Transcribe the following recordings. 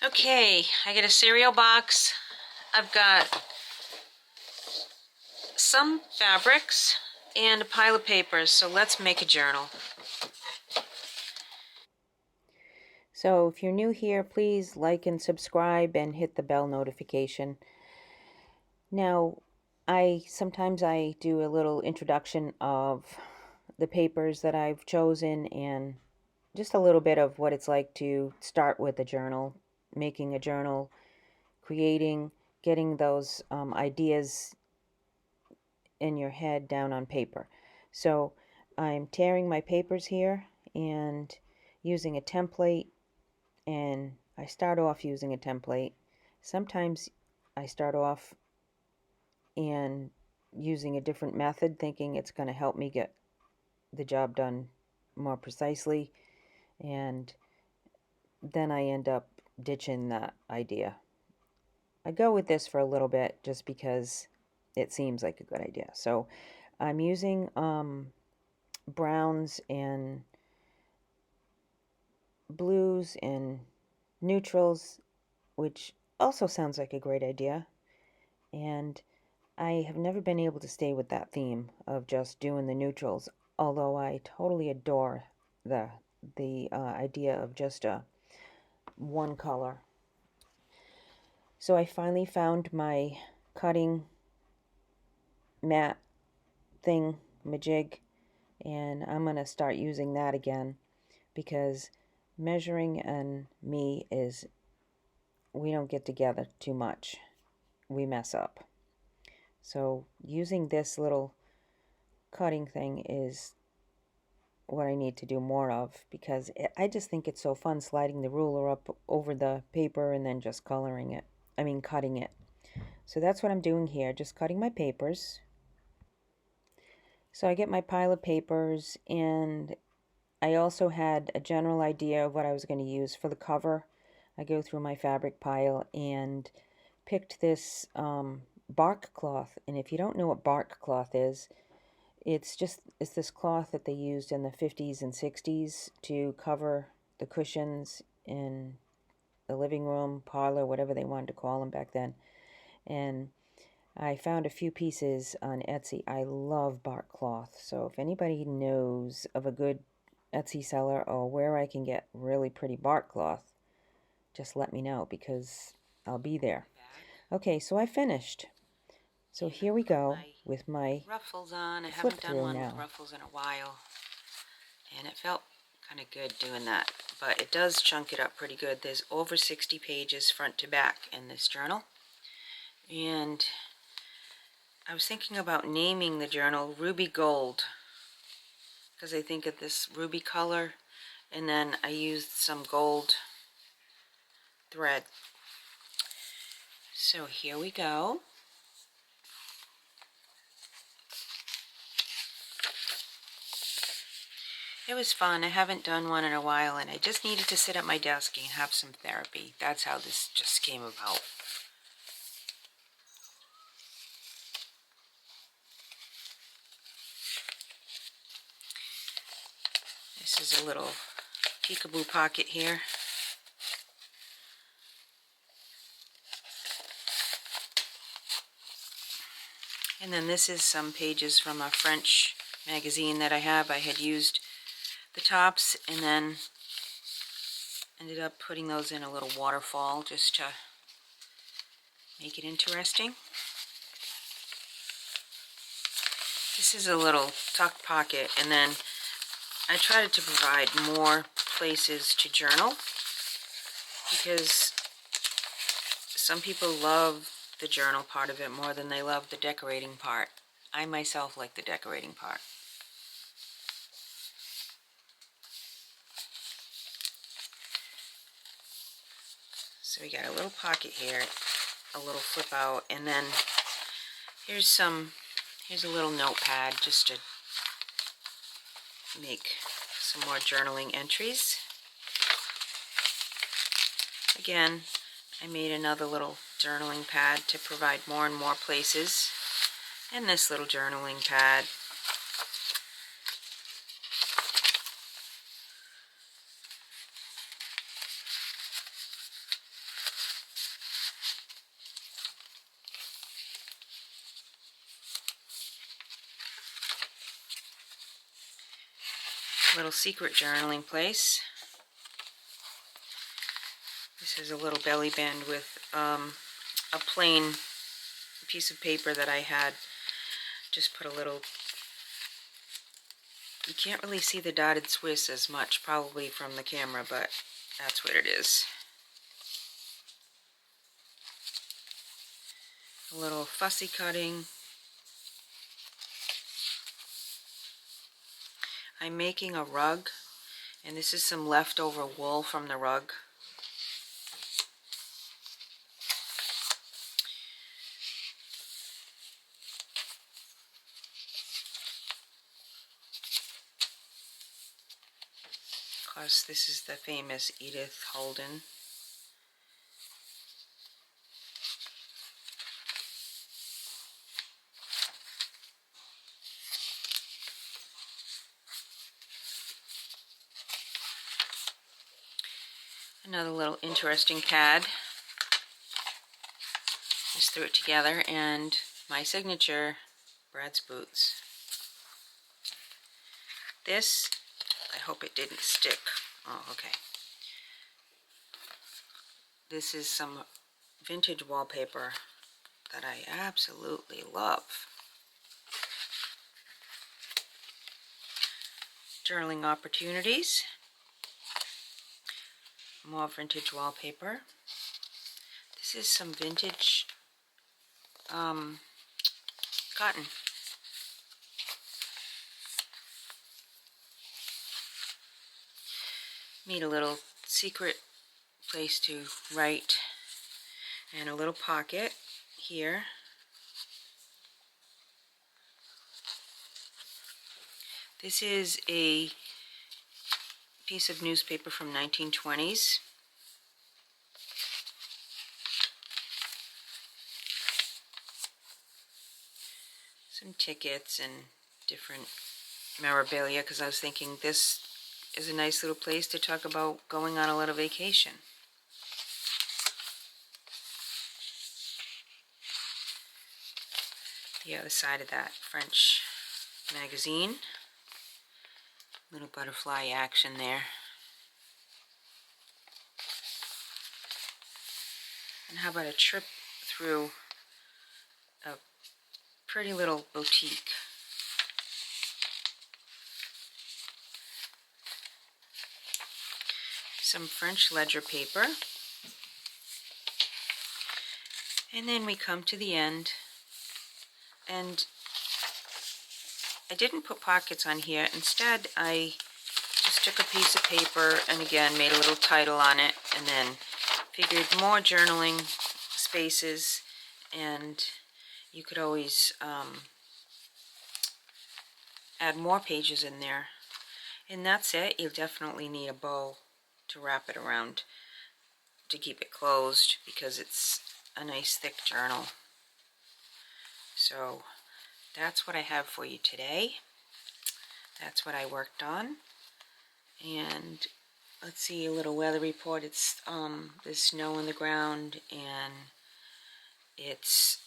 Okay, I get a cereal box. I've got some fabrics and a pile of papers, so let's make a journal. So if you're new here, please like and subscribe and hit the bell notification. Now, sometimes I do a little introduction of the papers that I've chosen and just a little bit of what it's like to start with a journal, making a journal, creating, getting those ideas in your head down on paper. So I'm tearing my papers here and using a template, and I start off using a template. Sometimes I start off and using a different method, thinking it's going to help me get the job done more precisely, and then I end up ditching that idea. I go with this for a little bit just because it seems like a good idea. So I'm using browns and blues and neutrals, which also sounds like a great idea. And I have never been able to stay with that theme of just doing the neutrals, although I totally adore the idea of just one color. So I finally found my cutting mat thing, majig, and I'm going to start using that again because measuring and me we don't get together too much. We mess up. So using this little cutting thing is what I need to do more of because I just think it's so fun sliding the ruler up over the paper and then just cutting it. So that's what I'm doing here, just cutting my papers. So I get my pile of papers, and I also had a general idea of what I was going to use for the cover. I go through my fabric pile and picked this bark cloth. And if you don't know what bark cloth is, it's this cloth that they used in the 50s and 60s to cover the cushions in the living room, parlor, whatever they wanted to call them back then. And I found a few pieces on Etsy. I love bark cloth. So if anybody knows of a good Etsy seller or where I can get really pretty bark cloth, just let me know because I'll be there. Okay, so I finished. So here we go with my ruffles on. I flip haven't done through one now. with ruffles in a while, and it felt kind of good doing that, but it does chunk it up pretty good. There's over 60 pages front to back in this journal, and I was thinking about naming the journal Ruby Gold because I think of this ruby color, and then I used some gold thread. So here we go. It was fun. I haven't done one in a while, and I just needed to sit at my desk and have some therapy. That's how this just came about. This is a little peekaboo pocket here. And then this is some pages from a French magazine that I have. I had used the tops and then ended up putting those in a little waterfall just to make it interesting. This is a little tuck pocket, and then I tried to provide more places to journal because some people love the journal part of it more than they love the decorating part. I myself like the decorating part. So we got a little pocket here, a little flip out, and then here's a little notepad just to make some more journaling entries. Again, I made another little journaling pad to provide more and more places, and this little journaling pad. little secret journaling place. This is a little belly band with a plain piece of paper that I had. Just put a little, you can't really see the dotted Swiss as much probably from the camera, but that's what it is. A little fussy cutting. I'm making a rug, and this is some leftover wool from the rug. Of course, this is the famous Edith Holden. Another little interesting pad. Just threw it together, and my signature, Brad's Boots. This, I hope it didn't stick. Oh, okay. This is some vintage wallpaper that I absolutely love. Journaling opportunities. More vintage wallpaper. This is some vintage cotton. Made a little secret place to write, and a little pocket here. This is a piece of newspaper from 1920s. Some tickets and different memorabilia, because I was thinking this is a nice little place to talk about going on a little vacation. The other side of that, French magazine. Little butterfly action there. And how about a trip through a pretty little boutique. Some French ledger paper. And then we come to the end, and I didn't put pockets on here. Instead, I just took a piece of paper and again made a little title on it, and then figured more journaling spaces, and you could always add more pages in there. And that's it. You'll definitely need a bow to wrap it around to keep it closed, because it's a nice thick journal. So that's what I have for you today. That's what I worked on. And let's see, a little weather report. It's there's snow on the ground, and it's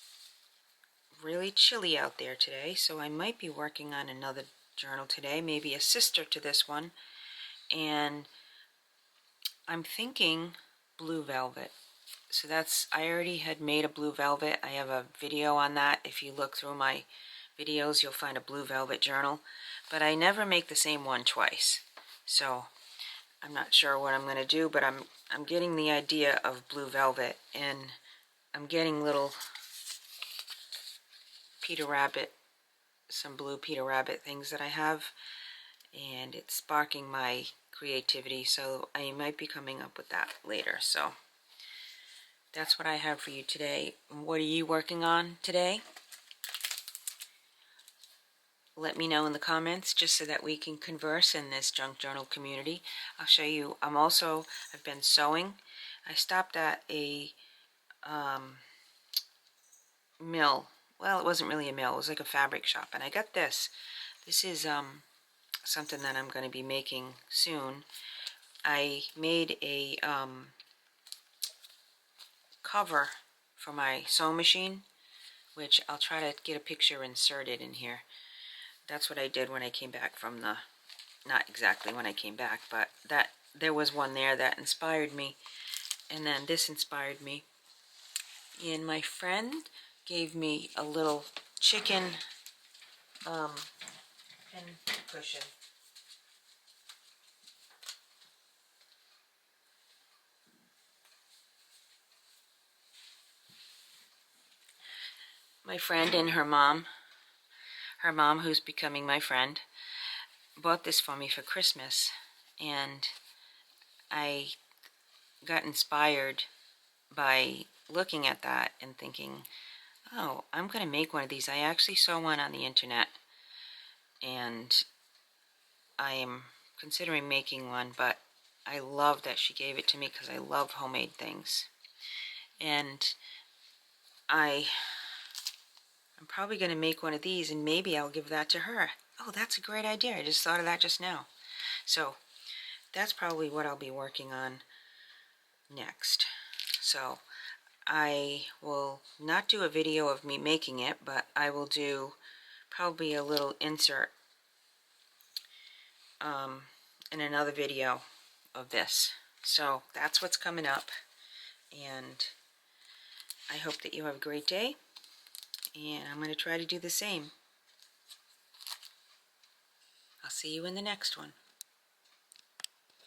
really chilly out there today, so I might be working on another journal today, maybe a sister to this one. And I'm thinking blue velvet. So that's, I already had made a blue velvet. I have a video on that. If you look through my videos, you'll find a blue velvet journal, but I never make the same one twice. So I'm not sure what I'm going to do, but I'm getting the idea of blue velvet, and I'm getting little Peter Rabbit, some blue Peter Rabbit things that I have, and it's sparking my creativity, so I might be coming up with that later. So that's what I have for you today. What are you working on today? Let me know in the comments, just so that we can converse in this junk journal community. I'll show you. I've been sewing. I stopped at a mill. Well, it wasn't really a mill. It was like a fabric shop, and I got this. This is something that I'm going to be making soon. I made a cover for my sewing machine, which I'll try to get a picture inserted in here. That's what I did when I came back from the not exactly when I came back, but that there was one there that inspired me, and then this inspired me. And my friend gave me a little chicken pin cushion. My friend and her mom who's becoming my friend, bought this for me for Christmas, and I got inspired by looking at that and thinking, oh, I'm going to make one of these. I actually saw one on the internet, and I am considering making one, but I love that she gave it to me because I love homemade things. And I'm probably going to make one of these, and maybe I'll give that to her. Oh, that's a great idea. I just thought of that just now. So that's probably what I'll be working on next. So I will not do a video of me making it, but I will do probably a little insert in another video of this. So that's what's coming up, and I hope that you have a great day, and I'm going to try to do the same. I'll see you in the next one.